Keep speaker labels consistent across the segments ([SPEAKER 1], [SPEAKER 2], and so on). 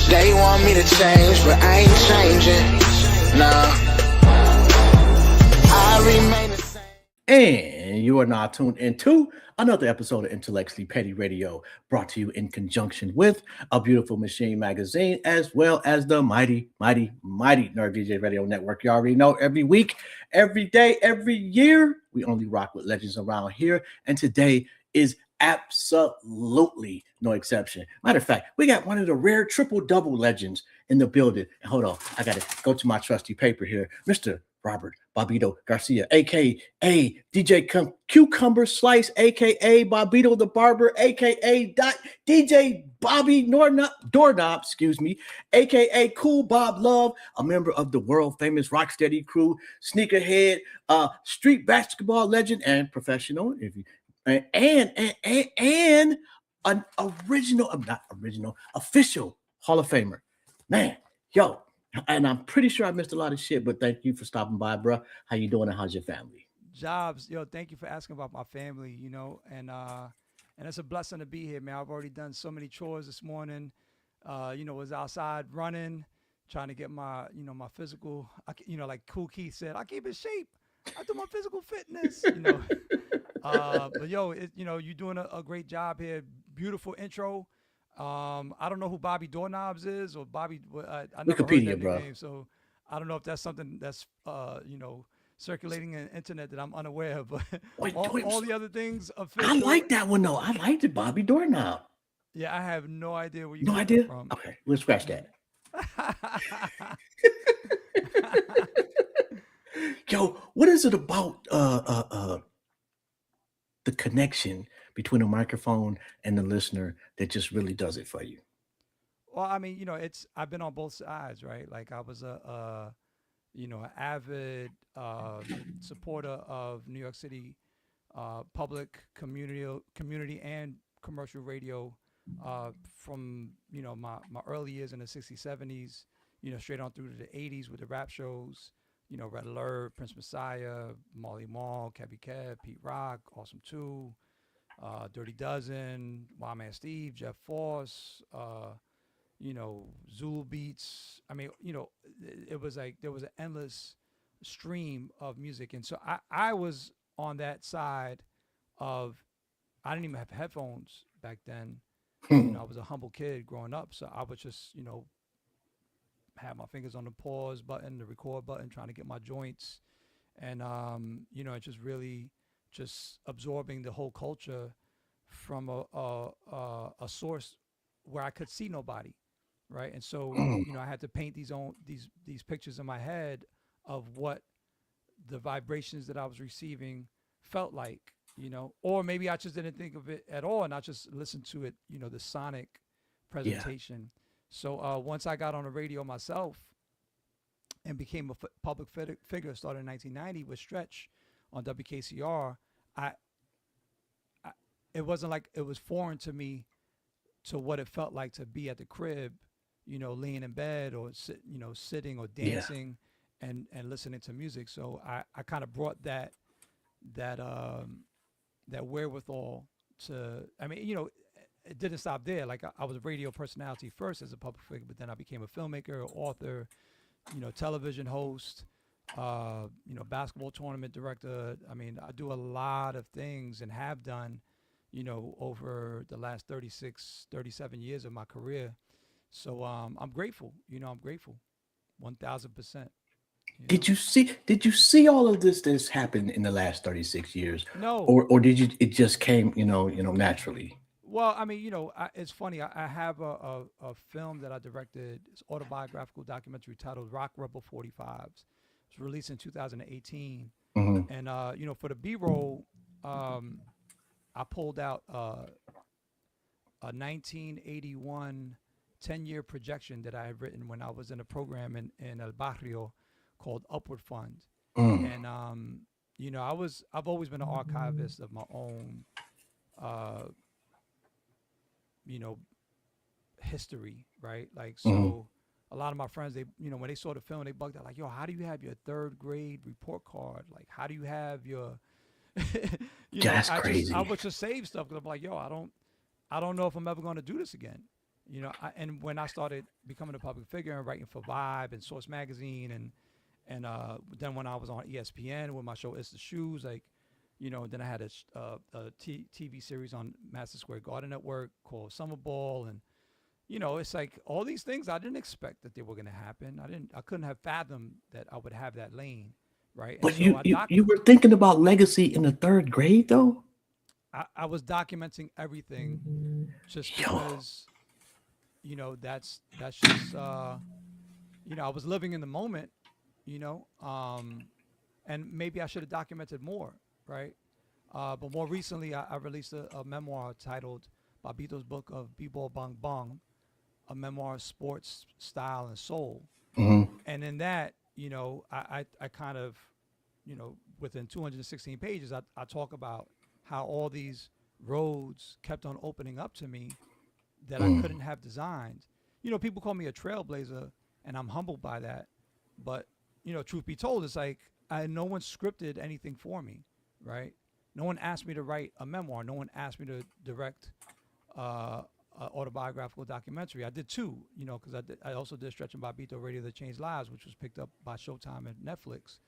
[SPEAKER 1] They want me to change, but I ain't changing. Nah, I remain the same.
[SPEAKER 2] And you are now tuned into another episode of Intellectually Petty Radio, brought to you in conjunction with A Beautiful Machine magazine, as well as the mighty Nerd DJ Radio Network. You already know, every week, every day, every year, we only rock with legends around here. And today is absolutely no exception. Matter of fact, we got one of the rare triple-double legends in the building. And hold on, I got to go to my trusty paper here. Mr. Robert Bobbito Garcia, a.k.a. DJ Cucumber Slice, a.k.a. Bobbito the Barber, a.k.a. DJ Bobby Doorknob, a.k.a. Kool Bob Love, a member of the world-famous Rocksteady crew, sneakerhead, street basketball legend, and professional, and an official Hall of Famer. Man, yo, and I'm pretty sure I missed a lot of shit, but thank you for stopping by, bro. How you doing and how's your family?
[SPEAKER 3] Jobs, thank you for asking about my family, and it's a blessing to be here, man. I've already done so many chores this morning. Was outside running, trying to get my, my physical, like Kool Keith said, I keep in shape. I do my physical fitness, but you're doing a great job here. Beautiful intro. I don't know who Bobby Doorknobs is or Bobby. I never
[SPEAKER 2] Wikipedia,
[SPEAKER 3] heard that
[SPEAKER 2] bro.
[SPEAKER 3] nickname, so I don't know if that's something that's circulating in the internet that I'm unaware of. But all the other things official.
[SPEAKER 2] I like that one though. I liked it, Bobby Doorknob.
[SPEAKER 3] Yeah, I have no idea where you
[SPEAKER 2] no idea
[SPEAKER 3] from.
[SPEAKER 2] Okay, we'll scratch that. Yo, what is it about the connection between a microphone and the listener that just really does it for you?
[SPEAKER 3] Well, I mean, I've been on both sides, right? Like I was an avid supporter of New York City public community and commercial radio from my early years in the 60s, 70s, straight on through to the 80s with the rap shows. Red Alert, Prince Messiah, Marley Marl, Kebby Kev, Pete Rock, Awesome 2, Dirty Dozen, Wild Man Steve, Jeff Force, Zulu Beats. I mean, it was like there was an endless stream of music. And so I was on that side of, I didn't even have headphones back then. I was a humble kid growing up. So I was just, have my fingers on the pause button, the record button, trying to get my joints. And, just really just absorbing the whole culture from a source where I could see nobody. Right. And so, I had to paint these pictures in my head of what the vibrations that I was receiving felt like, or maybe I just didn't think of it at all and I just listened to it, the sonic presentation. Yeah. So once I got on the radio myself and became a public figure, started in 1990 with Stretch on WKCR, it wasn't like it was foreign to me to what it felt like to be at the crib, laying in bed or sitting or dancing and listening to music. So I kind of brought that wherewithal to, I mean, it didn't stop there. Like I was a radio personality first as a public figure, but then I became a filmmaker, author, television host, basketball tournament director. I mean, I do a lot of things and have done, over the last 37 years of my career. So I'm grateful, I'm grateful 1,000%.
[SPEAKER 2] Did you see all of this that's happened in the last 36 years?
[SPEAKER 3] No.
[SPEAKER 2] Or it just came, naturally?
[SPEAKER 3] Well, I mean, it's funny. I have a film that I directed. It's autobiographical documentary titled Rock Rebel 45s. It was released in 2018. Mm-hmm. And, for the B-roll, I pulled out a 1981 10-year projection that I had written when I was in a program in El Barrio called Upward Fund.
[SPEAKER 2] Mm.
[SPEAKER 3] And I've always been an archivist of my own uh, you know, history, right? Like,
[SPEAKER 2] Mm.
[SPEAKER 3] so a lot of my friends, they, when they saw the film, they bugged out like, yo, how do you have your third grade report card? Like, how do you have your,
[SPEAKER 2] That's
[SPEAKER 3] I
[SPEAKER 2] crazy.
[SPEAKER 3] would just save stuff because I'm like, yo, I don't know if I'm ever going to do this again. And when I started becoming a public figure and writing for Vibe and Source Magazine, and then when I was on ESPN with my show It's the Shoes, like, then I had TV series on Madison Square Garden Network called Summer Ball, and it's like all these things I didn't expect that they were going to happen. I couldn't have fathomed that I would have that lane, right? And
[SPEAKER 2] But
[SPEAKER 3] so
[SPEAKER 2] you were thinking about legacy in the third grade though?
[SPEAKER 3] I was documenting everything just
[SPEAKER 2] Yo,
[SPEAKER 3] because that's just I was living in the moment, you know, um, and maybe I should have documented more, right? But more recently, I released a memoir titled Bobbito's Book of B-Ball Bong Bong, a memoir of sports, style, and soul.
[SPEAKER 2] mhm,
[SPEAKER 3] And in that, I kind of, within 216 pages, I talk about how all these roads kept on opening up to me that I
[SPEAKER 2] mm,
[SPEAKER 3] couldn't have designed. People call me a trailblazer, and I'm humbled by that. But truth be told, it's like no one scripted anything for me, right? No one asked me to write a memoir. No one asked me to direct an autobiographical documentary. I did two, because I also did Stretch and Bobbito Radio That Changed Lives, which was picked up by Showtime and Netflix.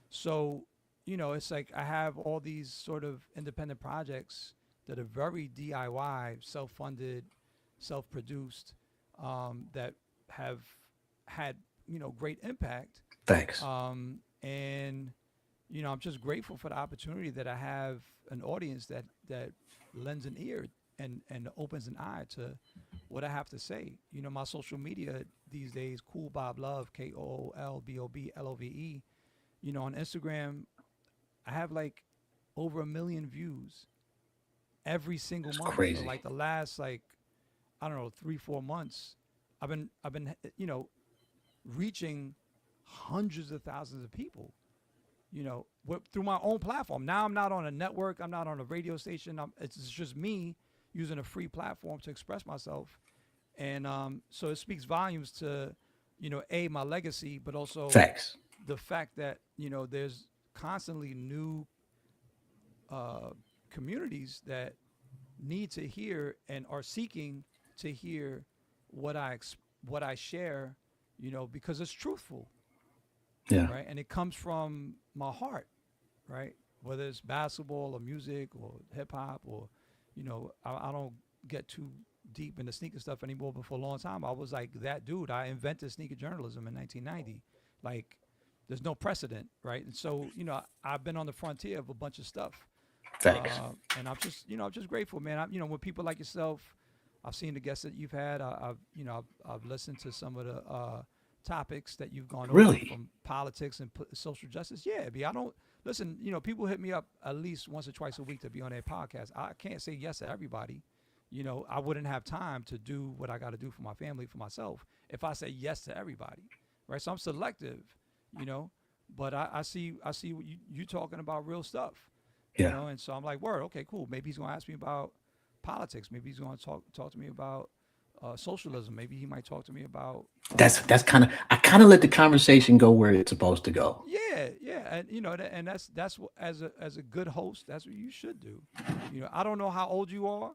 [SPEAKER 3] So, it's like I have all these sort of independent projects that are very DIY, self-funded, self-produced, that have had great impact.
[SPEAKER 2] thanks.
[SPEAKER 3] And I'm just grateful for the opportunity that I have an audience that lends an ear and opens an eye to what I have to say. My social media these days, Kool Bob Love, KoolBoblove. On Instagram, I have like over 1 million views every single
[SPEAKER 2] It's
[SPEAKER 3] month for
[SPEAKER 2] crazy.
[SPEAKER 3] like the last, like, I don't know, 3 4 months. I've been reaching hundreds of thousands of people, through my own platform. Now I'm not on a network. I'm not on a radio station. It's just me using a free platform to express myself. And so it speaks volumes to, my legacy, but also
[SPEAKER 2] Facts.
[SPEAKER 3] the fact that, there's constantly new uh, communities that need to hear and are seeking to hear what I share, because it's truthful,
[SPEAKER 2] Yeah.
[SPEAKER 3] right? And it comes from my heart, right? Whether it's basketball or music or hip hop or, I don't get too deep into sneaker stuff anymore. But for a long time, I was like that dude. I invented sneaker journalism in 1990. Like, there's no precedent, right? And so, I've been on the frontier of a bunch of stuff,
[SPEAKER 2] Facts.
[SPEAKER 3] and I'm just grateful, man. With people like yourself, I've seen the guests that you've had. I've listened to some of the topics that you've gone over,
[SPEAKER 2] Really?
[SPEAKER 3] from politics and social justice. Yeah, I don't listen. People hit me up at least once or twice a week to be on their podcast. I can't say yes to everybody. I wouldn't have time to do what I got to do for my family, for myself, if I say yes to everybody, right? So I'm selective, you know. But I see what you talking about real stuff,
[SPEAKER 2] Yeah.
[SPEAKER 3] and so I'm like, word, okay, cool. Maybe he's gonna ask me about politics. Maybe he's gonna talk to me about socialism. Maybe he might talk to me about
[SPEAKER 2] That's kind of I kind of let the conversation go where it's supposed to go.
[SPEAKER 3] yeah, yeah, and and that's what, as a good host, that's what you should do. I don't know how old you are,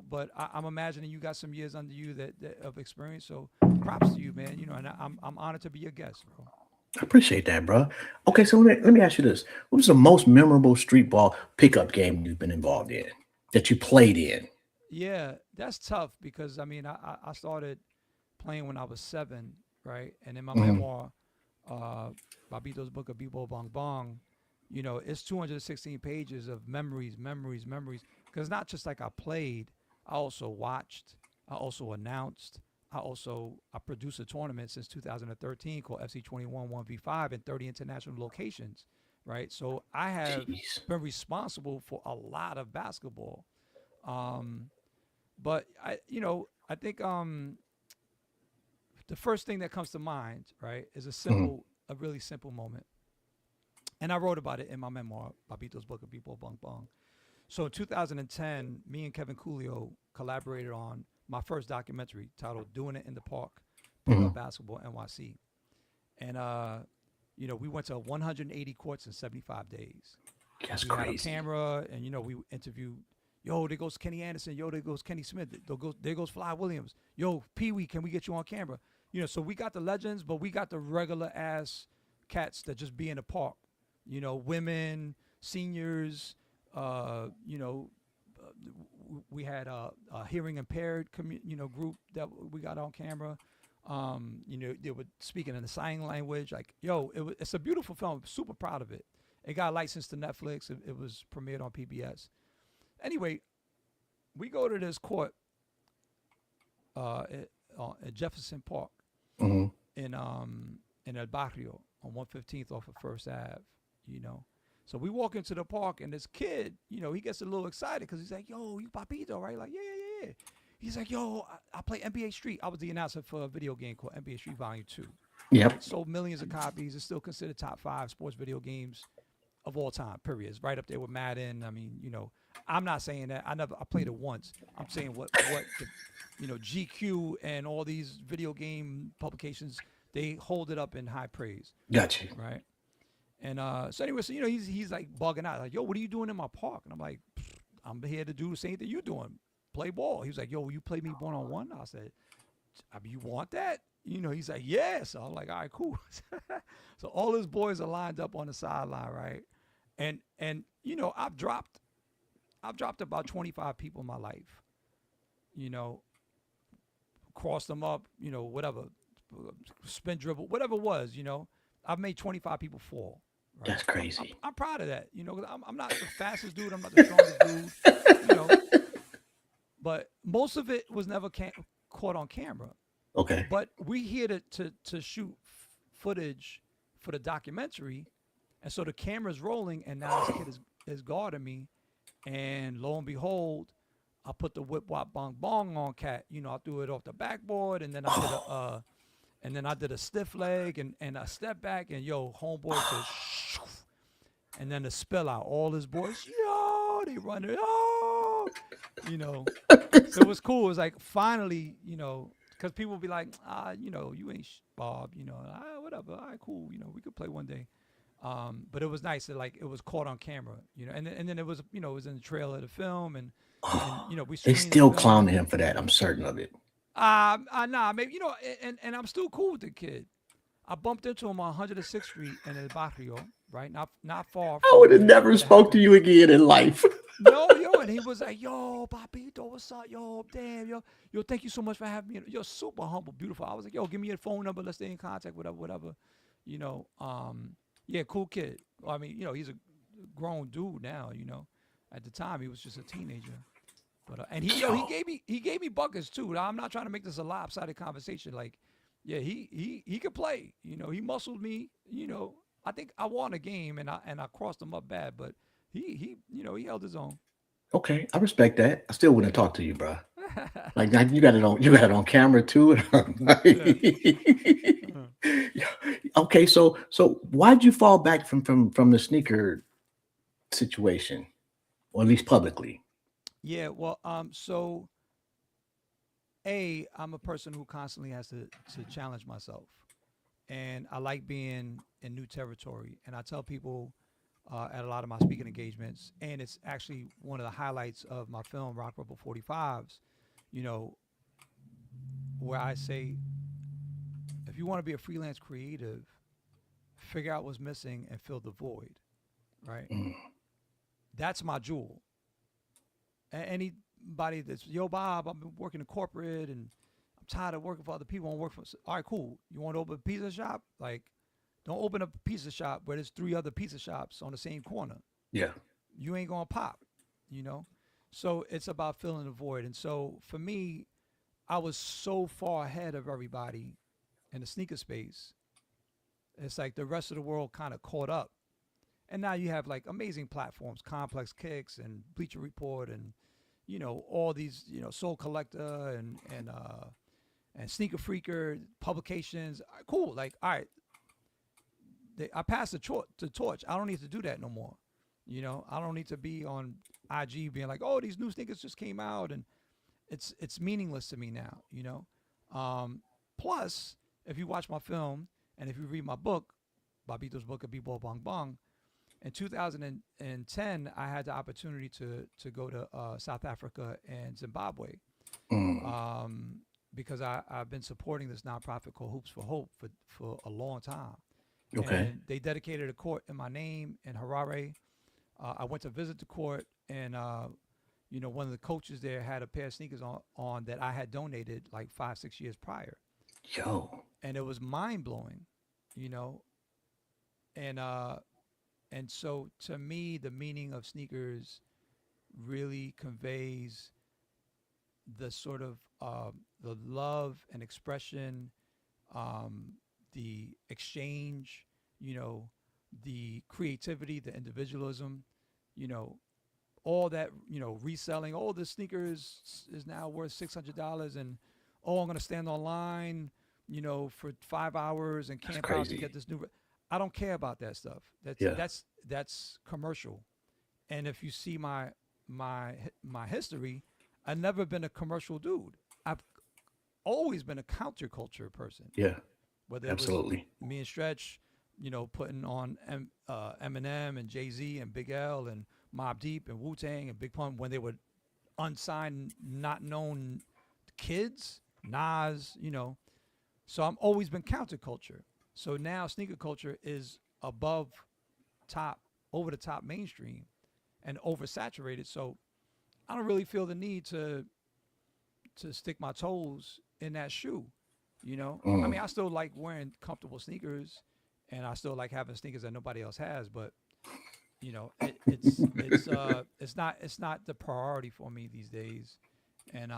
[SPEAKER 3] but I'm imagining you got some years under you that of experience. So props to you, man. And I'm honored to be your guest, bro.
[SPEAKER 2] I appreciate that, bro. Okay, so let me ask you this: what was the most memorable street ball pickup game you've been involved in that you played in?
[SPEAKER 3] Yeah, that's tough because I mean I started playing when I was 7, right? And in my
[SPEAKER 2] Hmm.
[SPEAKER 3] memoir, uh, Bobbito's Book of Bebo Bong Bong, it's 216 pages of memories, memories, memories. Because it's not just like I played, I also watched, I also announced, I produced a tournament since 2013 called FC 21 1v5 in 30 international locations, right? So I have
[SPEAKER 2] Jeez.
[SPEAKER 3] been responsible for a lot of basketball. Um, but I think the first thing that comes to mind, right, is
[SPEAKER 2] Mm-hmm.
[SPEAKER 3] a really simple moment. And I wrote about it in my memoir, Bobbito's Book of People Bong Bong. So in 2010, me and Kevin Coolio collaborated on my first documentary titled "Doing It in the Park:
[SPEAKER 2] Mm-hmm.
[SPEAKER 3] Pickup Basketball NYC." And we went to 180 courts in 75 days.
[SPEAKER 2] That's
[SPEAKER 3] We had a
[SPEAKER 2] crazy.
[SPEAKER 3] camera, and we interviewed. Yo, there goes Kenny Anderson. Yo, there goes Kenny Smith. There goes Fly Williams. Yo, Pee Wee, can we get you on camera? So we got the legends, but we got the regular ass cats that just be in the park. Women, seniors. We had a hearing impaired group that we got on camera. They were speaking in the sign language. Like, yo, it's a beautiful film. Super proud of it. It got licensed to Netflix. It was premiered on PBS. Anyway, we go to this court at Jefferson Park
[SPEAKER 2] Mm-hmm.
[SPEAKER 3] in El Barrio on 115th off of First Ave. So we walk into the park, and this kid, he gets a little excited because he's like, "Yo, you Bobbito, right?" Like, yeah. He's like, "Yo, I play NBA Street." I was the announcer for a video game called NBA Street Volume 2.
[SPEAKER 2] Yep.
[SPEAKER 3] It sold millions of copies. It's still considered top 5 sports video games of all time, period. It's right up there with Madden. I mean, I'm not saying that. I played it once. I'm saying what the, GQ and all these video game publications, they hold it up in high praise,
[SPEAKER 2] Got you.
[SPEAKER 3] right? And so anyway, so he's like bugging out, like, "Yo, what are you doing in my park?" And I'm like, "I'm here to do the same thing you doing, play ball." He was like, "Yo, will you play me 1-on-1?" I said, "I mean, you want that?" He's like, "Yeah." So I'm like, "All right, cool." So all his boys are lined up on the sideline, right? And I've dropped about 25 people in my life. Crossed them up, whatever, spin dribble, whatever it was. I've made 25 people fall. Right.
[SPEAKER 2] That's crazy.
[SPEAKER 3] I'm proud of that. Because I'm not the fastest dude. I'm not the strongest dude. But most of it was never caught on camera.
[SPEAKER 2] Okay.
[SPEAKER 3] But we here to shoot footage for the documentary, and so the camera's rolling, and now this kid is guarding me, and lo and behold, I put the whip wop bong bong on cat. I threw it off the backboard, and then I did a stiff leg and a step back, and homeboy just, and then the spill out. All his boys, they run it, So it was cool. It was like finally, because people would be like, you ain't Bob, whatever. All right, cool. We could play one day. But it was nice that it was caught on camera, and then it was, it was in the trailer of the film, and we
[SPEAKER 2] They
[SPEAKER 3] screened
[SPEAKER 2] still
[SPEAKER 3] the film.
[SPEAKER 2] clowning him for that. I'm certain of it.
[SPEAKER 3] Nah, maybe, and I'm still cool with the kid. I bumped into him on 106th Street in El Barrio, right? Not far
[SPEAKER 2] I
[SPEAKER 3] from
[SPEAKER 2] would have
[SPEAKER 3] where
[SPEAKER 2] never
[SPEAKER 3] it
[SPEAKER 2] spoke to
[SPEAKER 3] happened.
[SPEAKER 2] you again in life.
[SPEAKER 3] No, and he was like, "Yo, Bobbito, what's up? Yo, damn, yo, thank you so much for having me. You're super humble, beautiful." I was like, "Yo, give me your phone number. Let's stay in contact, whatever. Yeah, cool kid. Well, I mean, he's a grown dude now. At the time he was just a teenager. But and he gave me buckets too. I'm not trying to make this a lopsided conversation. Like, yeah, he could play. He muscled me. I think I won a game and I crossed him up bad, but he held his own.
[SPEAKER 2] Okay, I respect that. I still wouldn't talk to you, bro. Like now you got it on camera too.
[SPEAKER 3] Yeah.
[SPEAKER 2] Yeah. Okay, so why'd you fall back from the sneaker situation, or at least publicly?
[SPEAKER 3] Yeah, well, so I'm a person who constantly has to challenge myself, and I like being in new territory. And I tell people at a lot of my speaking engagements, and it's actually one of the highlights of my film Rock Rubber 45s. Where I say, if you want to be a freelance creative, figure out what's missing and fill the void. Right.
[SPEAKER 2] Mm.
[SPEAKER 3] That's my jewel. Anybody that's, "Yo, Bob, I've been working in corporate and I'm tired of working for other people. I want to work for." All right, cool. You want to open a pizza shop? Like, don't open up a pizza shop where there's 3 other pizza shops on the same corner.
[SPEAKER 2] Yeah.
[SPEAKER 3] You ain't gonna pop. So it's about filling the void. And so for me, I was so far ahead of everybody in the sneaker space. It's like the rest of the world kind of caught up. And now you have like amazing platforms, Complex Kicks and Bleacher Report and, all these, Soul Collector and and Sneaker Freaker publications. Cool. Like, all right, I passed the torch. I don't need to do that no more. I don't need to be on IG being like, oh, these new sneakers just came out, and it's meaningless to me now. Plus, if you watch my film and if you read my book, Bobbito's book of B-Ball Bong Bong, in 2010, I had the opportunity to go to South Africa and Zimbabwe,
[SPEAKER 2] Mm.
[SPEAKER 3] um, because I've been supporting this nonprofit called Hoops for Hope for a long time.
[SPEAKER 2] Okay.
[SPEAKER 3] And they dedicated a court in my name in Harare. I went to visit the court, and one of the coaches there had a pair of sneakers on that I had donated like 5, 6 years prior,
[SPEAKER 2] Yo.
[SPEAKER 3] and it was mind blowing, you know. And so to me, the meaning of sneakers really conveys the sort of the love and expression, um, the exchange, you know, the creativity, the individualism, you know, all that, reselling. Oh, this sneakers is now worth $600, and oh, I'm gonna stand online, for 5 hours and
[SPEAKER 2] That's
[SPEAKER 3] camp out to
[SPEAKER 2] crazy.
[SPEAKER 3] get this new. I don't care about that stuff. That's
[SPEAKER 2] Yeah.
[SPEAKER 3] that's that's commercial. And if you see my history, I've never been a commercial dude. I've always been a counterculture person,
[SPEAKER 2] Yeah.
[SPEAKER 3] whether it was
[SPEAKER 2] Absolutely.
[SPEAKER 3] me and Stretch, putting on Eminem and Jay Z and Big L and Mobb Deep and Wu Tang and Big Pun when they were unsigned, not known kids, Nas, So I'm always been counterculture. So now sneaker culture is above top, over the top mainstream and oversaturated. So I don't really feel the need to stick my toes in that shoe. I
[SPEAKER 2] Mm.
[SPEAKER 3] mean, I still like wearing comfortable sneakers, and I still like having sneakers that nobody else has. But it's not the priority for me these days, and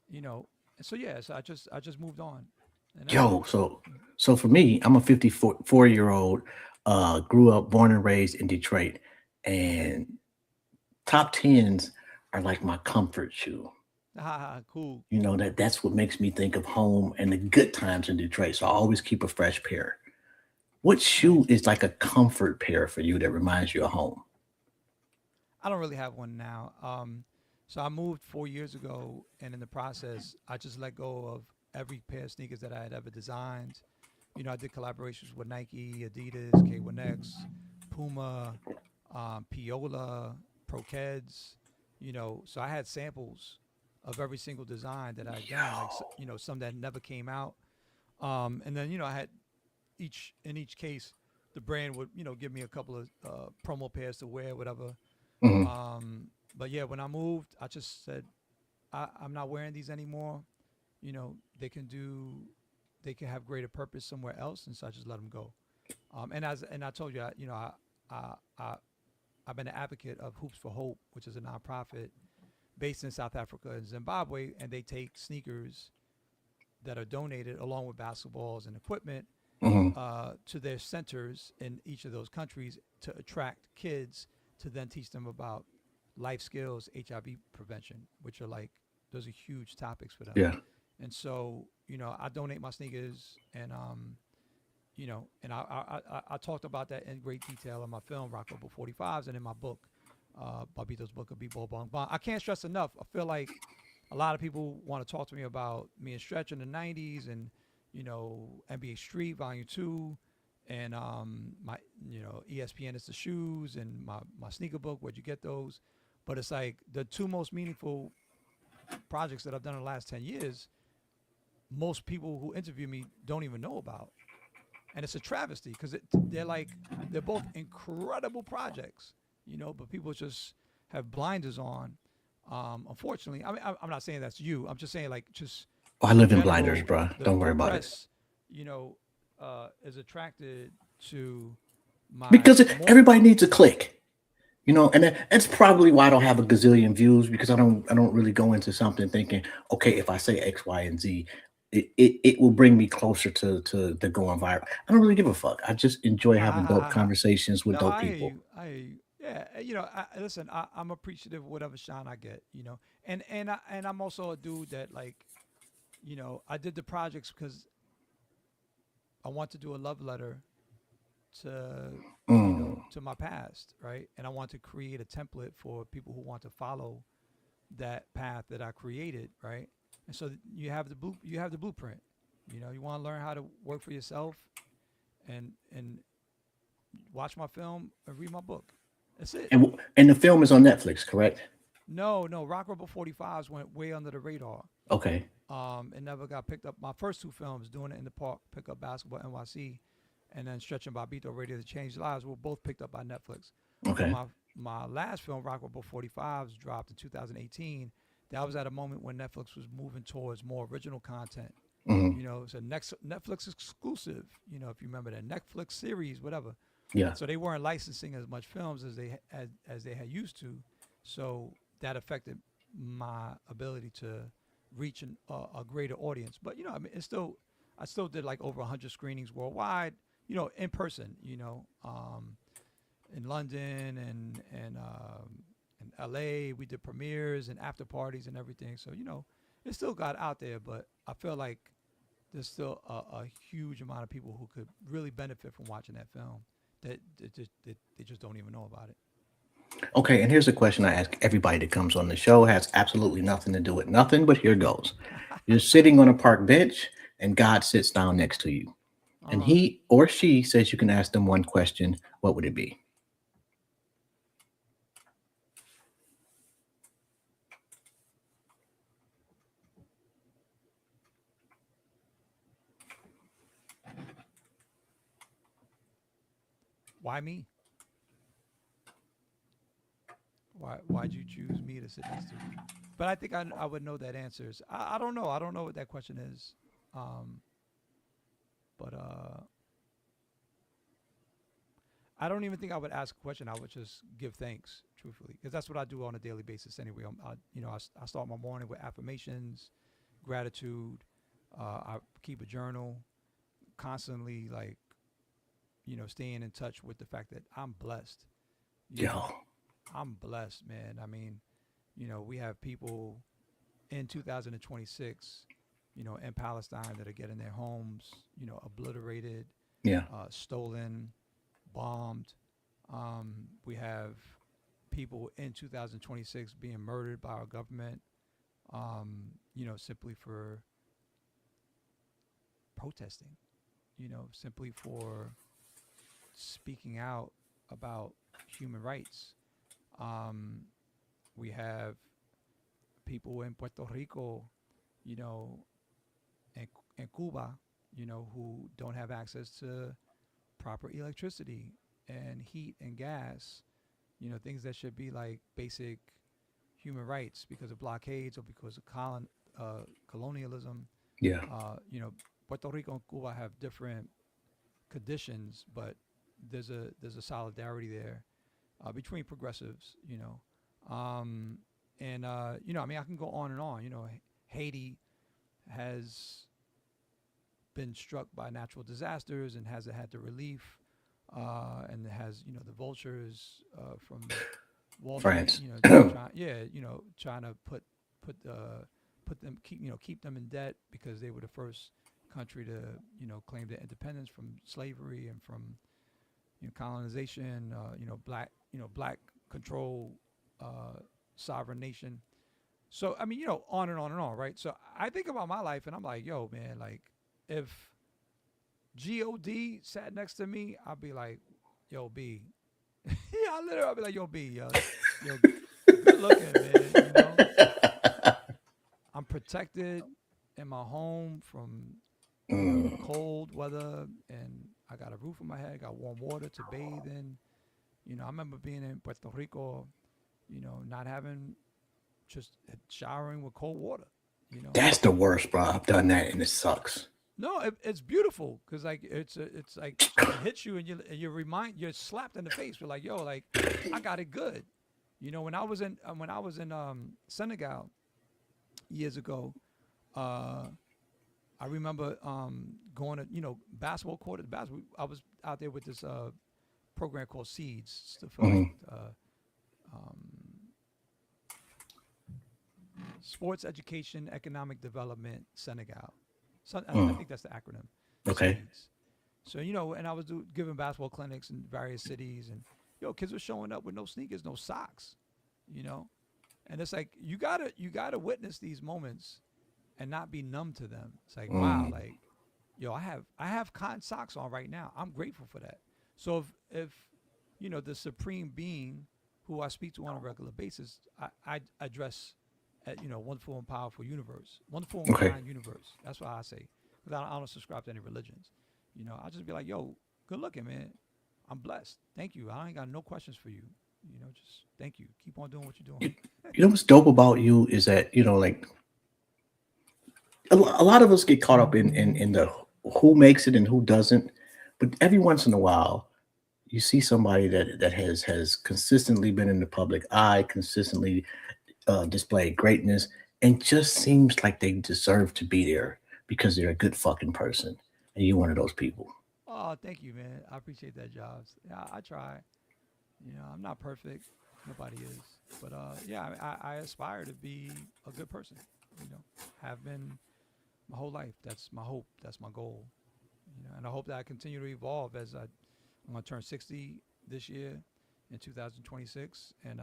[SPEAKER 3] you know, so yeah, so I just moved on, and that's it.
[SPEAKER 2] Yo. So for me, I'm a 54-year-old. Grew up, born and raised in Detroit, and top tens are like my comfort shoe.
[SPEAKER 3] Cool.
[SPEAKER 2] That's what makes me think of home and the good times in Detroit. So I always keep a fresh pair. What shoe
[SPEAKER 3] Nice.
[SPEAKER 2] is like a comfort pair for you that reminds you of home?
[SPEAKER 3] I don't really have one now. So I moved 4 years ago, and in the process, I just let go of every pair of sneakers that I had ever designed. I did collaborations with Nike, Adidas, K1X, Puma, Piola, Prokeds. So I had samples of every single design that I had done, like
[SPEAKER 2] Yo.
[SPEAKER 3] some that never came out. And then I had each case, the brand would give me a couple of promo pairs to wear, whatever.
[SPEAKER 2] Mhm.
[SPEAKER 3] But yeah, when I moved, I just said I'm not wearing these anymore. They can have greater purpose somewhere else, and so I just let them go. And I told you, I, I I've been an advocate of Hoops for Hope, which is a nonprofit based in South Africa and Zimbabwe, and they take sneakers that are donated along with basketballs and equipment
[SPEAKER 2] Mhm.
[SPEAKER 3] to their centers in each of those countries to attract kids to then teach them about life skills, HIV prevention, which are like those are huge topics for them.
[SPEAKER 2] Yeah.
[SPEAKER 3] And so, I donate my sneakers, and I talked about that in great detail in my film Rock Over 45s and in my book, Bobbito's book of B-Ball Bong Bong. I can't stress enough. I feel like a lot of people want to talk to me about me and Stretch in the '90s, and NBA Street Volume 2, and my ESPN is the shoes, and my sneaker book. Where'd you get those? But it's like the two most meaningful projects that I've done in the last 10 years. Most people who interview me don't even know about, and it's a travesty because they're both incredible projects, but people just have blinders on. Unfortunately, I mean, I'm not saying that's you. I'm just saying, like, just
[SPEAKER 2] Oh, I
[SPEAKER 3] in
[SPEAKER 2] live in blinders,
[SPEAKER 3] general,
[SPEAKER 2] bro.
[SPEAKER 3] the
[SPEAKER 2] Don't worry
[SPEAKER 3] the
[SPEAKER 2] about it.
[SPEAKER 3] press, is attracted to my
[SPEAKER 2] Because
[SPEAKER 3] more.
[SPEAKER 2] everybody needs a click, and that's probably why I don't have a gazillion views because I don't really go into something thinking, okay, if I say X, Y, and Z, it will bring me closer to going viral. I don't really give a fuck. I just enjoy having dope conversations with
[SPEAKER 3] No,
[SPEAKER 2] dope
[SPEAKER 3] I hear
[SPEAKER 2] people.
[SPEAKER 3] you. I hear you. Yeah, listen. I'm appreciative of whatever shine I get, and I'm also a dude that, like, I did the projects because I want to do a love letter to,
[SPEAKER 2] Mm.
[SPEAKER 3] to my past, right? And I want to create a template for people who want to follow that path that I created, right? And so you have the blueprint. You want to learn how to work for yourself and watch my film and read my book. That's it.
[SPEAKER 2] And the film is on Netflix, correct?
[SPEAKER 3] No, no, Rock Rubber 45s went way under the radar.
[SPEAKER 2] Okay.
[SPEAKER 3] It never got picked up. My first two films, Doing It in the Park, Pick Up Basketball NYC, and then Stretching Bobbito, Ready to Change Lives, were both picked up by Netflix. But
[SPEAKER 2] Okay.
[SPEAKER 3] my last film, Rock Rubber 45s, dropped in 2018. That was at a moment when Netflix was moving towards more original content.
[SPEAKER 2] Hmm.
[SPEAKER 3] It's a next Netflix exclusive. If you remember that Netflix series, whatever.
[SPEAKER 2] Yeah.
[SPEAKER 3] So they weren't licensing as much films as they had used to. So that affected my ability to reach a greater audience. But I still did like over 100 screenings worldwide. In person. In London and in LA, we did premieres and after parties and everything. So it still got out there. But I feel like there's still a huge amount of people who could really benefit from watching that film that they just don't even know about it.
[SPEAKER 2] Okay. And here's a question I ask everybody that comes on the show. Has absolutely nothing to do with nothing, but here goes. You're sitting on a park bench, and God sits down next to you, and
[SPEAKER 3] Uh-huh.
[SPEAKER 2] he or she says you can ask them one question. What would it be?
[SPEAKER 3] Why me? Why'd you choose me to sit next to you? But I think I would know that answers. I don't know. I don't know what that question is. Um, but I don't even think I would ask a question. I would just give thanks, truthfully, because that's what I do on a daily basis anyway. I start my morning with affirmations, gratitude. I keep a journal, constantly like staying in touch with the fact that I'm blessed. You know,
[SPEAKER 2] Yo.
[SPEAKER 3] I'm blessed, man. I mean, we have people in 2026, in Palestine that are getting their homes, obliterated,
[SPEAKER 2] Yeah.
[SPEAKER 3] stolen, bombed. We have people in 2026 being murdered by our government, simply for protesting, simply for speaking out about human rights. Um, we have people in Puerto Rico, you know, and Cuba, who don't have access to proper electricity and heat and gas, things that should be like basic human rights because of blockades or because of colonialism.
[SPEAKER 2] Yeah.
[SPEAKER 3] You know, Puerto Rico and Cuba have different conditions, but there's a solidarity there between progressives. Um, and I mean, I can go on and on. Haiti has been struck by natural disasters and hasn't had the relief, and it has the vultures from Wall Street,
[SPEAKER 2] France.
[SPEAKER 3] trying to put them keep them in debt because they were the first country to claim their independence from slavery and from colonization. Black control sovereign nation. So I mean, on and on and on, right? So I think about my life and I'm like, yo, man, like if God sat next to me, I'd be like, yo, B. Yeah, I literally I'd be like, yo, B, yo, good looking, man. I'm protected in my home from cold weather, and I got a roof on my head, got warm water to bathe in. I remember being in Puerto Rico, not having just showering with cold water. You know,
[SPEAKER 2] That's the worst, bro. I've done that and it sucks.
[SPEAKER 3] no, it's beautiful because like it's like it hits you and you're slapped in the face. You're like, yo, like I got it good. When I was in Senegal years ago, uh, I remember going to basketball court at basketball. I was out there with this program called Seeds to for like
[SPEAKER 2] Hmm.
[SPEAKER 3] um, Sports Education Economic Development Senegal. So I
[SPEAKER 2] Mm.
[SPEAKER 3] think that's the acronym.
[SPEAKER 2] Okay.
[SPEAKER 3] SEEDS. So and I was giving basketball clinics in various cities, and kids were showing up with no sneakers, no socks, you know, and it's like you gotta witness these moments and not be numb to them. It's like, wow,
[SPEAKER 2] Mm.
[SPEAKER 3] like I have cotton socks on right now. I'm grateful for that. So if the supreme being who I speak to on a regular basis, I address at wonderful and powerful universe, wonderful and
[SPEAKER 2] Okay.
[SPEAKER 3] kind universe. That's what I say, because I don't subscribe to any religions. I just be like, yo, good looking, man. I'm blessed. Thank you. I ain't got no questions for you. Just thank you. Keep on doing what you're doing.
[SPEAKER 2] You, you know what's dope about you is that like a lot of us get caught up in the who makes it and who doesn't, but every once in a while you see somebody that has consistently been in the public eye, consistently displayed greatness, and just seems like they deserve to be there because they're a good fucking person, and you're one of those people.
[SPEAKER 3] Oh, thank you, man. I appreciate that, Jobs. Yeah, I try. I'm not perfect. Nobody is. But yeah, I aspire to be a good person. Have been my whole life. That's my hope. That's my goal. And I hope that I continue to evolve I'm gonna turn 60 this year in 2026, and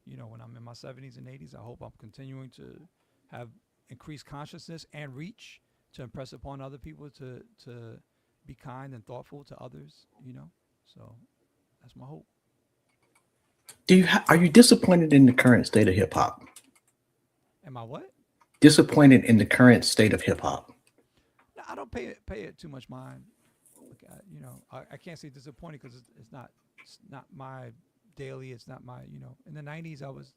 [SPEAKER 3] when I'm in my 70s and 80s, I hope I'm continuing to have increased consciousness and reach to impress upon other people to be kind and thoughtful to others. So that's my hope.
[SPEAKER 2] Are you disappointed in the current state of hip hop?
[SPEAKER 3] Am I what?
[SPEAKER 2] Disappointed in the current state of hip hop?
[SPEAKER 3] No, I don't pay it too much mind. Like I can't say disappointed because it's not my daily. It's not my In the '90s, I was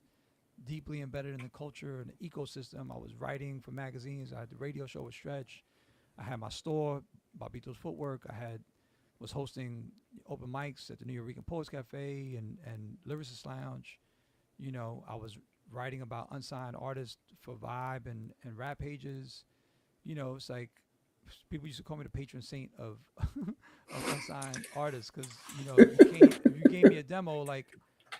[SPEAKER 3] deeply embedded in the culture and the ecosystem. I was writing for magazines. I had the radio show with Stretch. I had my store, Bobbito's Footwork. Was hosting open mics at the New York Poets Cafe and Lyricist Lounge. I was writing about unsigned artists for Vibe and rap pages. It's like people used to call me the patron saint of of unsigned artists because if you gave me a demo, like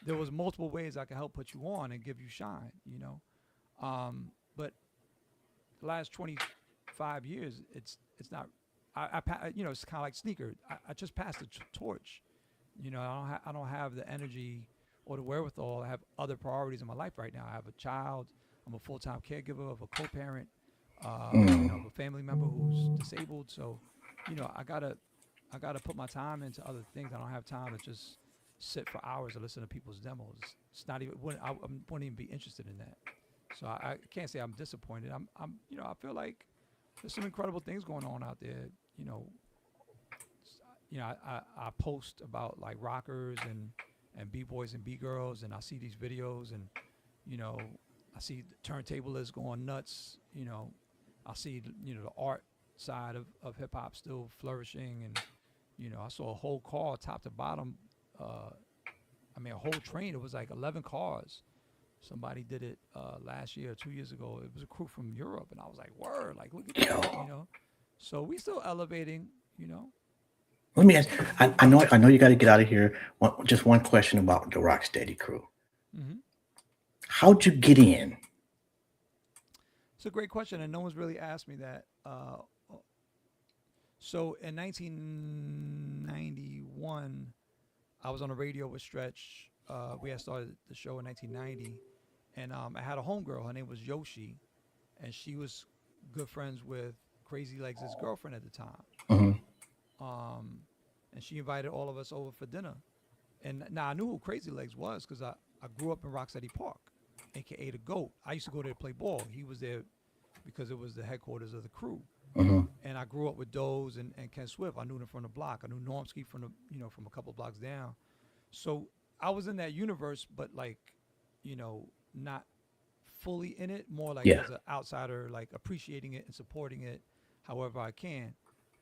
[SPEAKER 3] there was multiple ways I could help put you on and give you shine. But the last 25 years, it's not. It's kind of like sneaker. I just passed the torch. I don't have the energy or the wherewithal. I have other priorities in my life right now. I have a child. I'm a full-time caregiver of a co-parent.
[SPEAKER 2] Mm.
[SPEAKER 3] Of a family member who's disabled. So, I gotta put my time into other things. I don't have time to just sit for hours and listen to people's demos. It's not even. I wouldn't even be interested in that. So I can't say I'm disappointed. I feel like there's some incredible things going on out there. I post about like rockers and b-boys and b-girls, and I see these videos, and you know I see the turntablists going nuts. I see the art side of hip hop still flourishing, and I saw a whole car top to bottom. A whole train. It was like 11 cars. Somebody did it last year or 2 years ago. It was a crew from Europe, and I was like, "Word! Like, look at that!" So we still elevating.
[SPEAKER 2] Let me ask. I know you got to get out of here. Just one question about the Rocksteady crew.
[SPEAKER 3] Mm-hmm.
[SPEAKER 2] How'd you get in?
[SPEAKER 3] It's a great question, and no one's really asked me that. So in 1991, I was on the radio with Stretch. We had started the show in 1990, and I had a homegirl. Her name was Yoshi, and she was good friends with Crazy Legs' girlfriend at the time.
[SPEAKER 2] Hmm.
[SPEAKER 3] And she invited all of us over for dinner. And now I knew who Crazy Legs was because I grew up in Rocksteady Park, aka the GOAT. I used to go there to play ball. He was there because it was the headquarters of the crew.
[SPEAKER 2] Hmm.
[SPEAKER 3] And I grew up with Doze and Ken Swift. I knew them from the block. I knew Normski from from a couple of blocks down. So I was in that universe, but not fully in it. More like
[SPEAKER 2] Yeah.
[SPEAKER 3] as an outsider, like appreciating it and supporting it, however I can.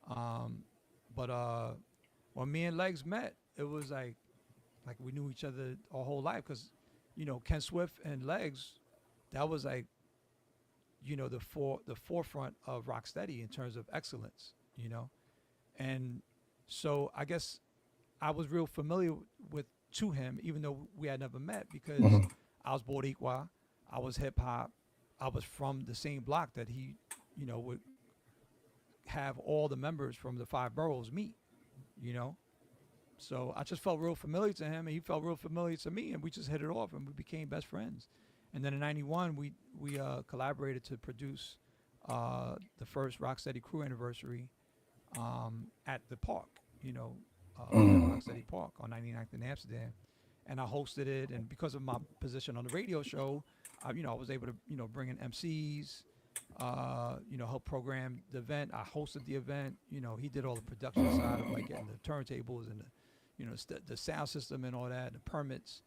[SPEAKER 3] But when me and Legs met, it was like we knew each other our whole life because Ken Swift and Legs, that was like the forefront of Rocksteady in terms of excellence, and so I guess I was real familiar with to him, even though we had never met, because
[SPEAKER 2] Hmm.
[SPEAKER 3] I was Boricua, I was hip hop, I was from the same block that he, would have all the members from the five boroughs meet. You know, so I just felt real familiar to him, and he felt real familiar to me, and we just hit it off, and we became best friends. And then in '91, we collaborated to produce the first Rocksteady Crew anniversary at the park, at
[SPEAKER 2] Mm.
[SPEAKER 3] Rocksteady Park on 99th in Amsterdam, and I hosted it. And because of my position on the radio show, I was able to bring in MCs, help program the event. I hosted the event. He did all the production side of like getting the turntables and the sound system and all that, the permits.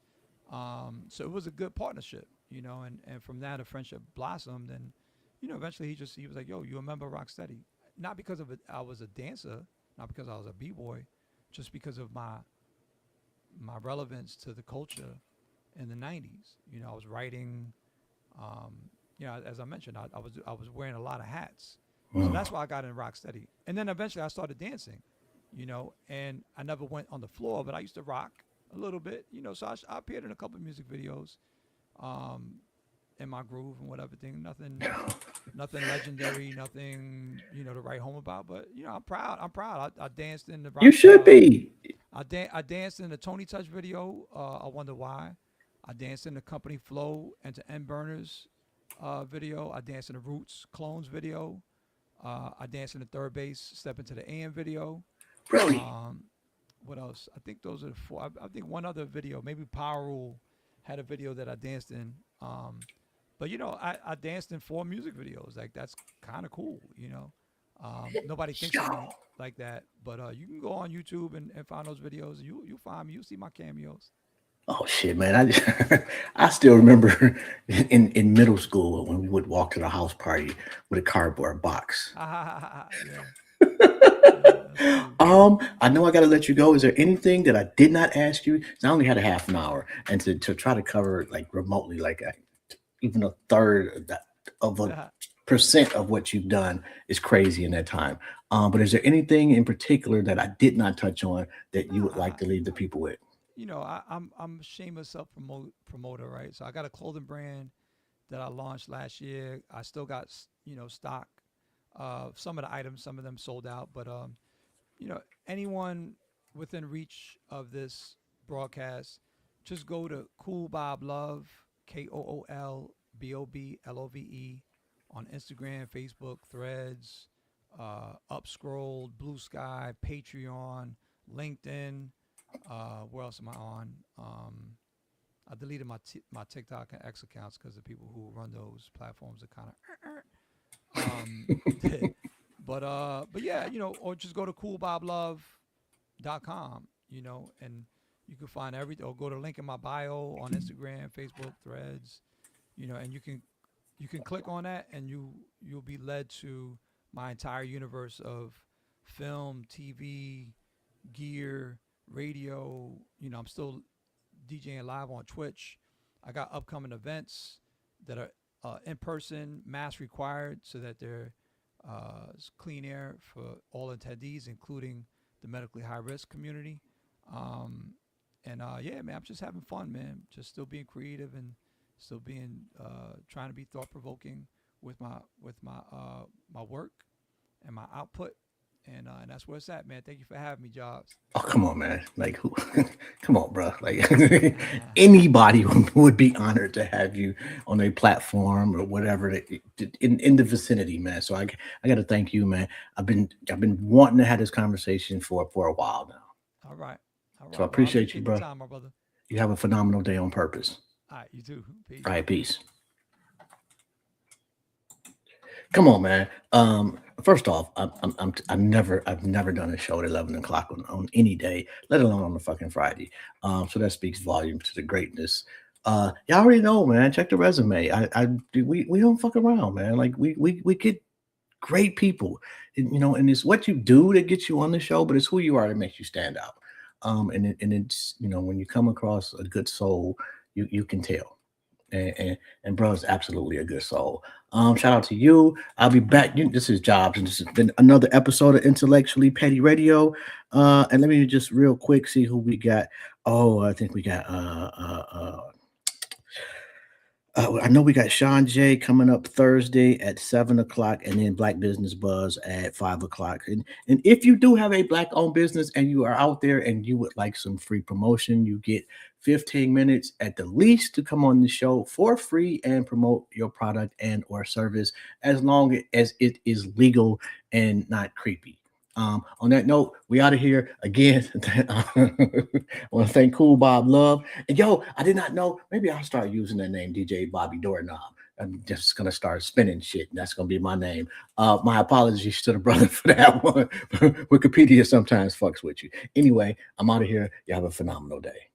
[SPEAKER 3] So it was a good partnership, and from that a friendship blossomed. And eventually he was like, "Yo, you a member of Rocksteady?" Not because of it, I was a dancer, not because I was a b-boy, just because of my relevance to the culture in the '90s. I was writing. Um, as I mentioned, I was wearing a lot of hats, so
[SPEAKER 2] Mm.
[SPEAKER 3] that's why I got in Rocksteady. And then eventually I started dancing, and I never went on the floor, but I used to rock a little bit, So I appeared in a couple of music videos, um, in my groove and whatever thing. Nothing legendary, nothing to write home about. But I'm proud. I'm proud. I danced in the
[SPEAKER 2] You
[SPEAKER 3] rock.
[SPEAKER 2] should be.
[SPEAKER 3] I danced in the Tony Touch video. I wonder why. I danced in the Company Flow and to End Burners video. I danced in the Roots Clones video. I danced in the Third Base Step into the AM video.
[SPEAKER 2] Really?
[SPEAKER 3] Um, what else? I think those are the four. I think one other video, maybe Power Rule, had a video that I danced in. But I danced in 4 music videos. Like that's kind of cool. Nobody thinks of me like that, but you can go on YouTube and find those videos. You find me. You see my cameos.
[SPEAKER 2] Oh shit, man! I still remember in middle school when we would walk to the house party with a cardboard box.
[SPEAKER 3] Yeah, yeah, that's cool.
[SPEAKER 2] I know I got to let you go. Is there anything that I did not ask you? 'Cause I only had a half an hour, and to try to cover like remotely, like even a third of a percent of what you've done is crazy in that time. But is there anything in particular that I did not touch on that you would like
[SPEAKER 3] Nah,
[SPEAKER 2] to leave the people with?
[SPEAKER 3] I'm shameless self promoter, right? So I got a clothing brand that I launched last year. I still got stock. Some of the items, some of them sold out, but anyone within reach of this broadcast, just go to Cool Bob Love, KoolBoblove on Instagram, Facebook, Threads, Upscroll, Blue Sky, Patreon, LinkedIn. Where else am I on? I deleted my TikTok and X accounts because the people who run those platforms are kind of um, but yeah, or just go to coolboblove.com, and you can find everything, or go to link in my bio on Instagram, Facebook, Threads, and you can click on that, and you'll be led to my entire universe of film, TV, gear, radio. I'm still DJing live on Twitch. I got upcoming events that are in person, mask required, so that they're clean air for all attendees, including the medically high risk community. Um, and yeah, man, I'm just having fun, man. Just still being creative and still being trying to be thought provoking with my work and my output. And that's where it's at, man. Thank you for having me, Jobs.
[SPEAKER 2] Oh, come on, man. Like, who? Come on, bro. Like, anybody would be honored to have you on a platform or whatever in the vicinity, man. So I got to thank you, man. I've been wanting to have this conversation for a while now.
[SPEAKER 3] All right. All
[SPEAKER 2] So I
[SPEAKER 3] right. Well, I
[SPEAKER 2] appreciate you,
[SPEAKER 3] appreciate the
[SPEAKER 2] bro.
[SPEAKER 3] time, my brother.
[SPEAKER 2] You have a phenomenal day on purpose.
[SPEAKER 3] All right. You too.
[SPEAKER 2] All
[SPEAKER 3] Peace.
[SPEAKER 2] right, peace. Come on, man. First off, I've never done a show at 11 o'clock on any day, let alone on a fucking Friday. So that speaks volumes to the greatness. Y'all already know, man. Check the resume. We don't fuck around, man. Like we get great people, and it's what you do that gets you on the show, but it's who you are that makes you stand out. And it's when you come across a good soul, you can tell and bro is absolutely a good soul. Shout out to you. I'll be back. This is Jobs, and this has been another episode of Intellectually Petty Radio. And let me just real quick see who we got. Oh, I think we got I know we got Sean J coming up Thursday at 7 o'clock, and then Black Business Buzz at 5 o'clock. And if you do have a Black-owned business and you are out there and you would like some free promotion, you get 15 minutes at the least to come on the show for free and promote your product and or service, as long as it is legal and not creepy. On that note, we out of here again. I want to thank Cool Bob Love. And yo, I did not know. Maybe I'll start using the name DJ Bobby Doorknob. I'm just gonna start spinning shit, and that's gonna be my name. My apologies to the brother for that one. Wikipedia sometimes fucks with you. Anyway, I'm out of here. You have a phenomenal day.